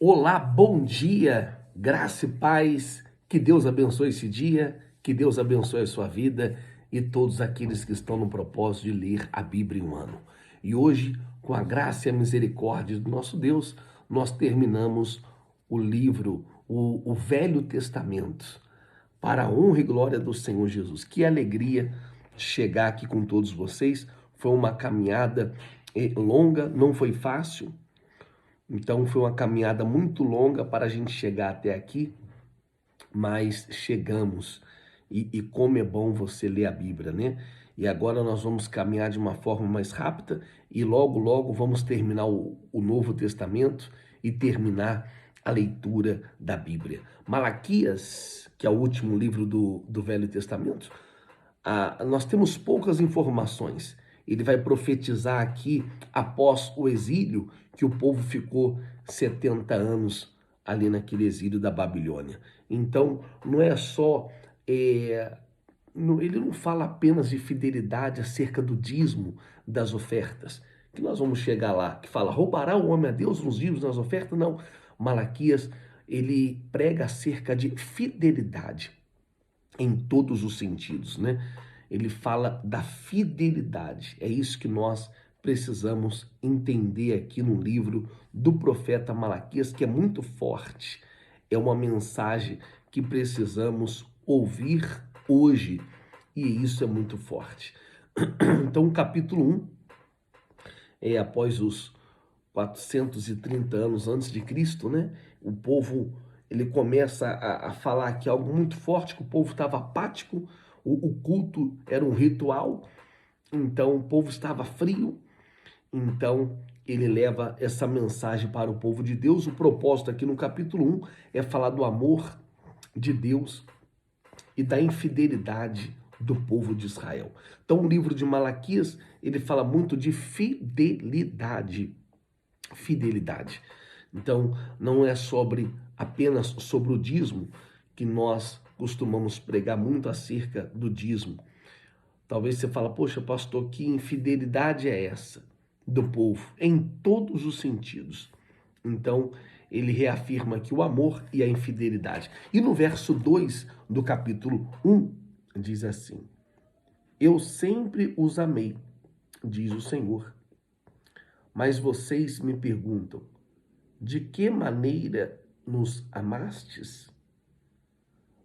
Olá, bom dia, graça e paz, que Deus abençoe esse dia, que Deus abençoe a sua vida e todos aqueles que estão no propósito de ler a Bíblia em um ano. E hoje, com a graça e a misericórdia do nosso Deus, nós terminamos o livro, o Velho Testamento, para a honra e glória do Senhor Jesus. Que alegria chegar aqui com todos vocês, foi uma caminhada longa, não foi fácil. Então foi uma caminhada muito longa para a gente chegar até aqui, mas chegamos. E como é bom você ler a Bíblia, né? E agora nós vamos caminhar de uma forma mais rápida e logo vamos terminar o Novo Testamento e terminar a leitura da Bíblia. Malaquias, que é o último livro do Velho Testamento, nós temos poucas informações. Ele vai profetizar aqui, após o exílio, que o povo ficou 70 anos ali naquele exílio da Babilônia. Então, não é só... ele não fala apenas de fidelidade acerca do dízimo das ofertas, que nós vamos chegar lá, que fala, roubará o homem a Deus nos dízimos das ofertas? Não. Malaquias, ele prega acerca de fidelidade em todos os sentidos, né? Ele fala da fidelidade. É isso que nós precisamos entender aqui no livro do profeta Malaquias, que é muito forte. É uma mensagem que precisamos ouvir hoje, e isso é muito forte. Então, o capítulo 1 após os 430 anos antes de Cristo, né? O povo, ele começa a falar aqui algo muito forte, que o povo estava apático, o culto era um ritual, então o povo estava frio, então ele leva essa mensagem para o povo de Deus. O propósito aqui no capítulo 1 é falar do amor de Deus e da infidelidade do povo de Israel. Então o livro de Malaquias, ele fala muito de fidelidade. Fidelidade. Então, não é apenas sobre o dízimo, que nós costumamos pregar muito acerca do dízimo. Talvez você fale, poxa, pastor, que infidelidade é essa do povo? Em todos os sentidos. Então, ele reafirma aqui o amor e a infidelidade. E no verso 2 do capítulo 1, diz assim, eu sempre os amei, diz o Senhor. Mas vocês me perguntam, de que maneira nos amastes?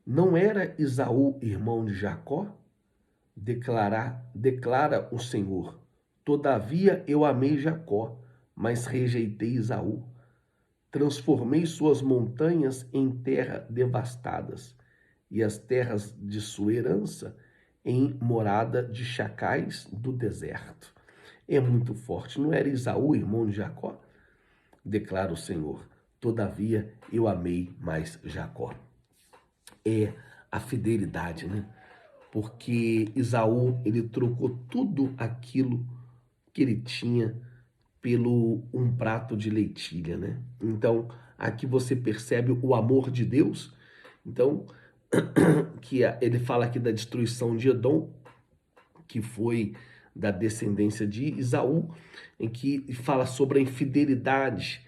Não era Esaú irmão de Jacó? Declara o Senhor. Todavia eu amei Jacó, mas rejeitei Esaú. Transformei suas montanhas em terra devastadas, e as terras de sua herança em morada de chacais do deserto. É muito forte. Não era Esaú irmão de Jacó? Declara o Senhor. Todavia eu amei mais Jacó. É a fidelidade, né? Porque Esaú, ele trocou tudo aquilo que ele tinha pelo um prato de leitilha, né? Então, aqui você percebe o amor de Deus. Então, que ele fala aqui da destruição de Edom, que foi da descendência de Esaú, em que fala sobre a infidelidade.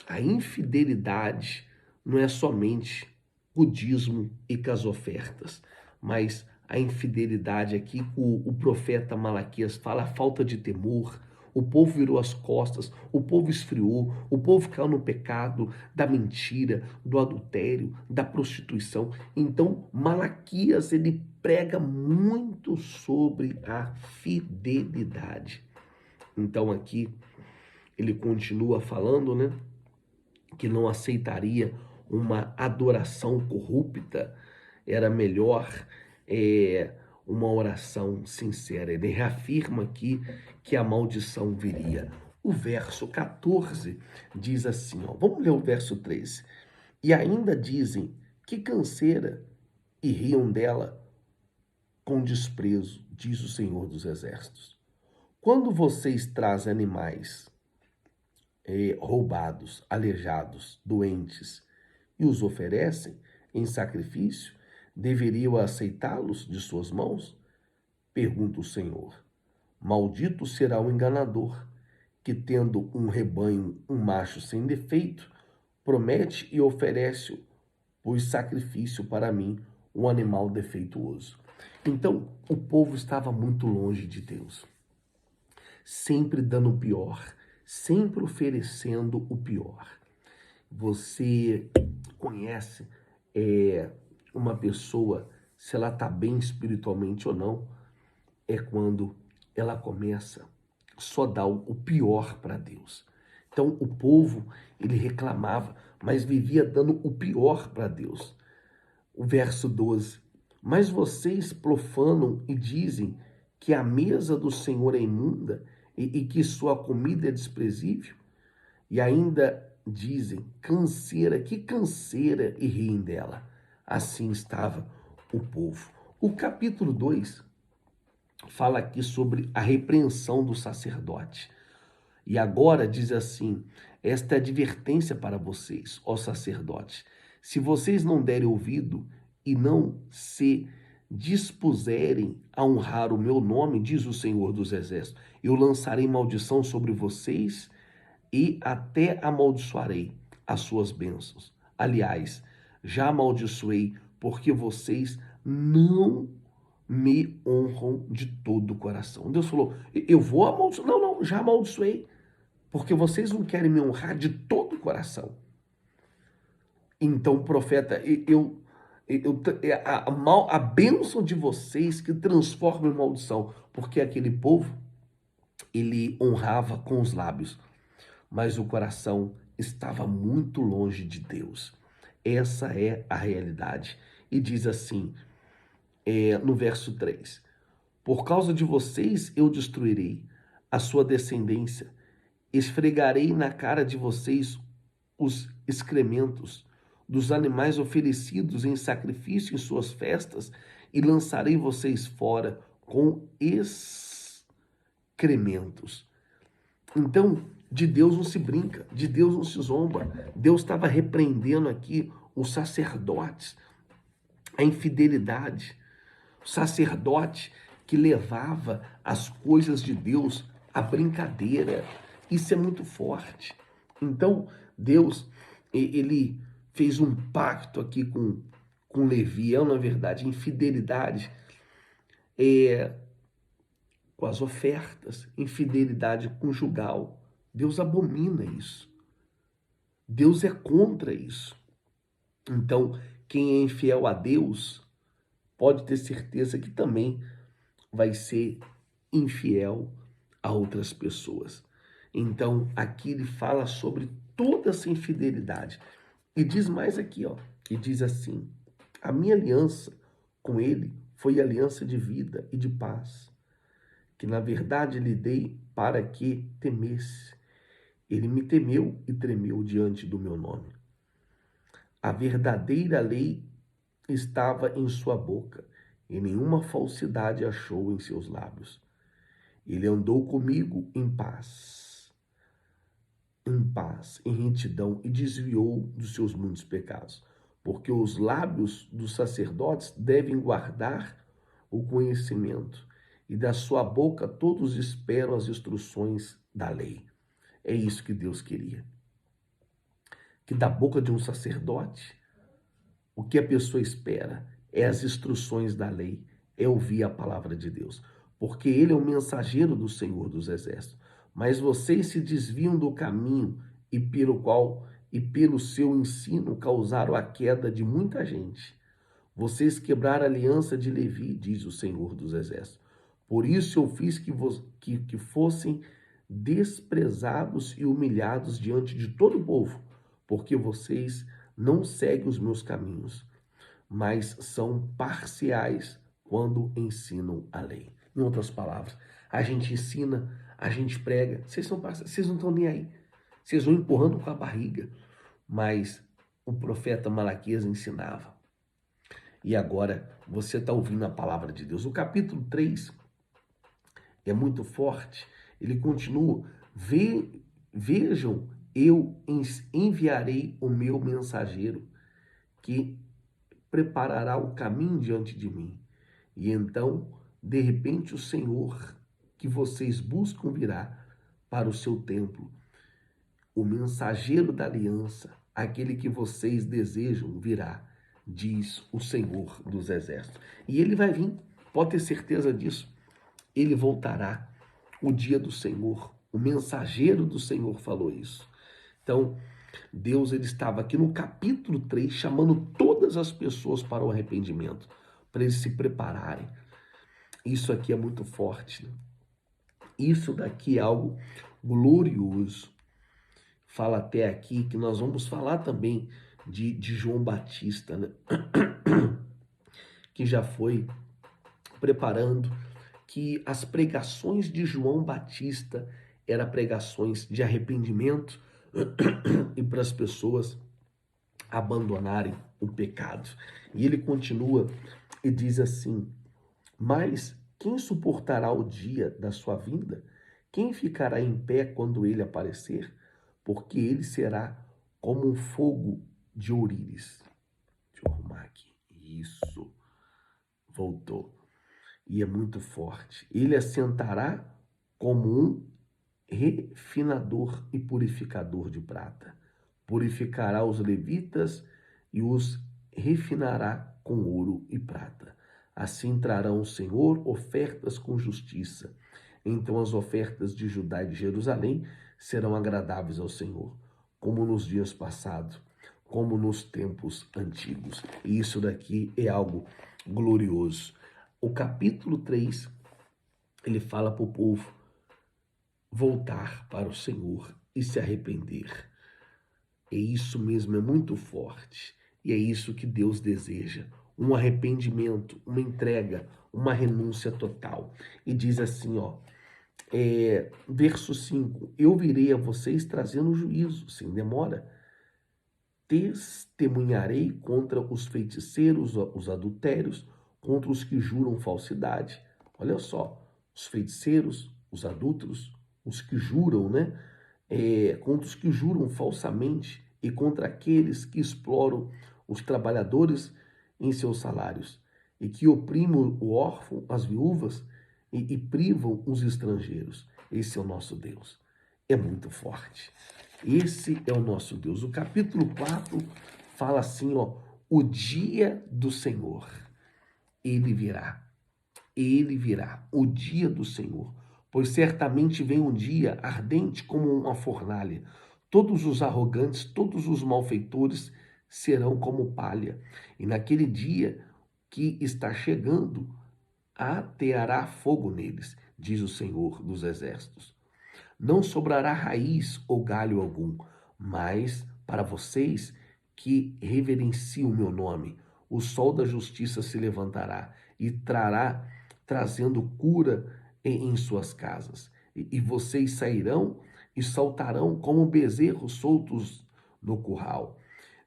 A infidelidade não é somente o dízimo e com as ofertas, mas a infidelidade aqui, o profeta Malaquias fala, a falta de temor. O povo virou as costas, o povo esfriou, o povo caiu no pecado da mentira, do adultério, da prostituição. Então, Malaquias, ele prega muito sobre a fidelidade. Então, aqui, ele continua falando, né, que não aceitaria uma adoração corrupta, era melhor uma oração sincera. Ele reafirma aqui que a maldição viria. O verso 14 diz assim, ó, vamos ler o verso 13. E ainda dizem, que canseira, e riam dela com desprezo, diz o Senhor dos Exércitos. Quando vocês trazem animais roubados, aleijados, doentes, e os oferecem em sacrifício, deveriam aceitá-los de suas mãos? Pergunta o Senhor. Maldito será o enganador, que tendo um rebanho, um macho sem defeito, promete e oferece o sacrifício para mim, um animal defeituoso. Então, o povo estava muito longe de Deus, sempre dando o pior, sempre oferecendo o pior. Você conhece uma pessoa, se ela está bem espiritualmente ou não, é quando ela começa só a dar o pior para Deus. Então o povo, ele reclamava, mas vivia dando o pior para Deus. O verso 12. Mas vocês profanam e dizem que a mesa do Senhor é imunda e que sua comida é desprezível? E ainda dizem, canseira, que canseira, e riem dela. Assim estava o povo. O capítulo 2 fala aqui sobre a repreensão do sacerdote. E agora diz assim: esta é advertência para vocês, ó sacerdotes. Se vocês não derem ouvido e não se dispuserem a honrar o meu nome, diz o Senhor dos Exércitos, eu lançarei maldição sobre vocês e até amaldiçoarei as suas bênçãos. Aliás, já amaldiçoei porque vocês não me honram de todo o coração. Deus falou, eu vou amaldiçoar. Não, já amaldiçoei, porque vocês não querem me honrar de todo o coração. Então, profeta, a bênção de vocês que transforma em maldição, porque aquele povo, ele honrava com os lábios, mas o coração estava muito longe de Deus. Essa é a realidade. E diz assim, no verso 3, por causa de vocês eu destruirei a sua descendência, esfregarei na cara de vocês os excrementos dos animais oferecidos em sacrifício em suas festas e lançarei vocês fora com excrementos. Então, de Deus não se brinca, de Deus não se zomba. Deus estava repreendendo aqui os sacerdotes, a infidelidade. O sacerdote que levava as coisas de Deus à brincadeira. Isso é muito forte. Então, Deus, ele fez um pacto aqui com Levi, na verdade, infidelidade com as ofertas, infidelidade conjugal. Deus abomina isso. Deus é contra isso. Então, quem é infiel a Deus, pode ter certeza que também vai ser infiel a outras pessoas. Então, aqui ele fala sobre toda essa infidelidade. E diz mais aqui, ó, e diz assim: a minha aliança com ele foi aliança de vida e de paz, que na verdade lhe dei para que temesse. Ele me temeu e tremeu diante do meu nome. A verdadeira lei estava em sua boca, e nenhuma falsidade achou em seus lábios. Ele andou comigo em paz, em retidão, e desviou dos seus muitos pecados, porque os lábios dos sacerdotes devem guardar o conhecimento, e da sua boca todos esperam as instruções da lei. É isso que Deus queria. Que da boca de um sacerdote, o que a pessoa espera é as instruções da lei, é ouvir a palavra de Deus, porque ele é o mensageiro do Senhor dos Exércitos. Mas vocês se desviam do caminho e pelo seu ensino causaram a queda de muita gente. Vocês quebraram a aliança de Levi, diz o Senhor dos Exércitos. Por isso eu fiz que fossem desprezados e humilhados diante de todo o povo, porque vocês não seguem os meus caminhos, mas são parciais quando ensinam a lei. Em outras palavras, a gente ensina, a gente prega, vocês não estão nem aí. Vocês vão empurrando com a barriga. Mas o profeta Malaquias ensinava. E agora você está ouvindo a palavra de Deus. O capítulo 3 é muito forte. Ele continua: vejam, eu enviarei o meu mensageiro, que preparará o caminho diante de mim. E então, de repente, o Senhor que vocês buscam virá para o seu templo. O mensageiro da aliança, aquele que vocês desejam virá, diz o Senhor dos Exércitos. E ele vai vir, pode ter certeza disso. Ele voltará, o dia do Senhor. O mensageiro do Senhor falou isso. Então, Deus ele estava aqui no capítulo 3 chamando todas as pessoas para o arrependimento, para eles se prepararem. Isso aqui é muito forte, né? Isso daqui é algo glorioso. Fala até aqui que nós vamos falar também de João Batista, né? Que já foi preparando, que as pregações de João Batista eram pregações de arrependimento e para as pessoas abandonarem o pecado. E ele continua e diz assim: mas quem suportará o dia da sua vinda? Quem ficará em pé quando ele aparecer? Porque ele será como um fogo de ourives. Deixa eu arrumar aqui. Isso. Voltou. E é muito forte. Ele assentará como um refinador e purificador de prata. Purificará os levitas e os refinará com ouro e prata. Assim trarão o Senhor ofertas com justiça. Então as ofertas de Judá e de Jerusalém serão agradáveis ao Senhor, como nos dias passados, como nos tempos antigos. E isso daqui é algo glorioso. O capítulo 3, ele fala para o povo voltar para o Senhor e se arrepender. É isso mesmo, é muito forte. E é isso que Deus deseja. Um arrependimento, uma entrega, uma renúncia total. E diz assim, ó, verso 5, eu virei a vocês trazendo juízo, sem demora. Testemunharei contra os feiticeiros, os adultérios, contra os que juram falsidade. Olha só, os feiticeiros, os adúlteros, os que juram, né? Contra os que juram falsamente e contra aqueles que exploram os trabalhadores em seus salários e que oprimem o órfão, as viúvas e privam os estrangeiros. Esse é o nosso Deus. É muito forte. Esse é o nosso Deus. O capítulo 4 fala assim, ó, o dia do Senhor, ele virá. Ele virá, o dia do Senhor. Pois certamente vem um dia ardente como uma fornalha. Todos os arrogantes, todos os malfeitores serão como palha. E naquele dia que está chegando, ateará fogo neles, diz o Senhor dos Exércitos. Não sobrará raiz ou galho algum, mas para vocês que reverenciam o meu nome, o sol da justiça se levantará e trará, trazendo cura em suas casas. E vocês sairão e saltarão como bezerros soltos no curral.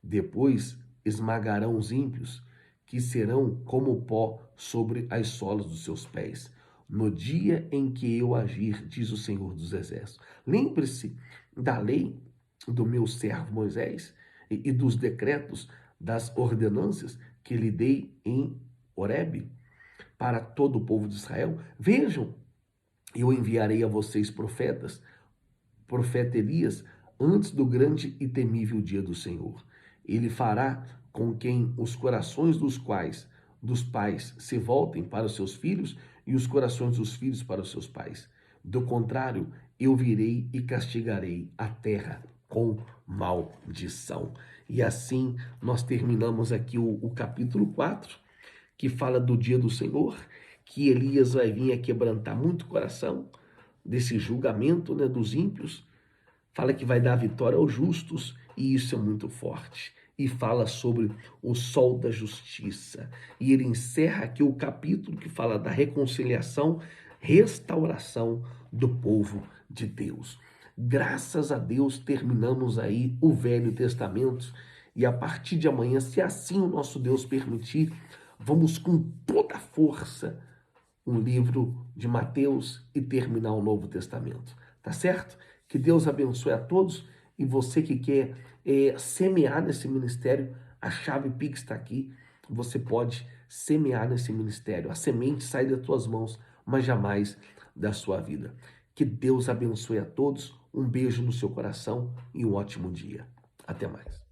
Depois esmagarão os ímpios, que serão como pó sobre as solas dos seus pés. No dia em que eu agir, diz o Senhor dos Exércitos. Lembre-se da lei do meu servo Moisés e dos decretos, das ordenanças que lhe dei em Horebe para todo o povo de Israel. Vejam, eu enviarei a vocês profeta Elias, antes do grande e temível dia do Senhor. Ele fará com que os corações dos pais se voltem para os seus filhos e os corações dos filhos para os seus pais. Do contrário, eu virei e castigarei a terra com maldição. E assim nós terminamos aqui o capítulo 4, que fala do dia do Senhor, que Elias vai vir a quebrantar muito o coração desse julgamento, né, dos ímpios. Fala que vai dar vitória aos justos, e isso é muito forte. E fala sobre o sol da justiça. E ele encerra aqui o capítulo que fala da reconciliação, restauração do povo de Deus. Graças a Deus terminamos aí o Velho Testamento, e a partir de amanhã, se assim o nosso Deus permitir, vamos com toda a força um livro de Mateus e terminar o Novo Testamento. Tá certo? Que Deus abençoe a todos, e você que quer semear nesse ministério, a chave Pix está aqui. Você pode semear nesse ministério. A semente sai das tuas mãos, mas jamais da sua vida. Que Deus abençoe a todos. Um beijo no seu coração e um ótimo dia. Até mais.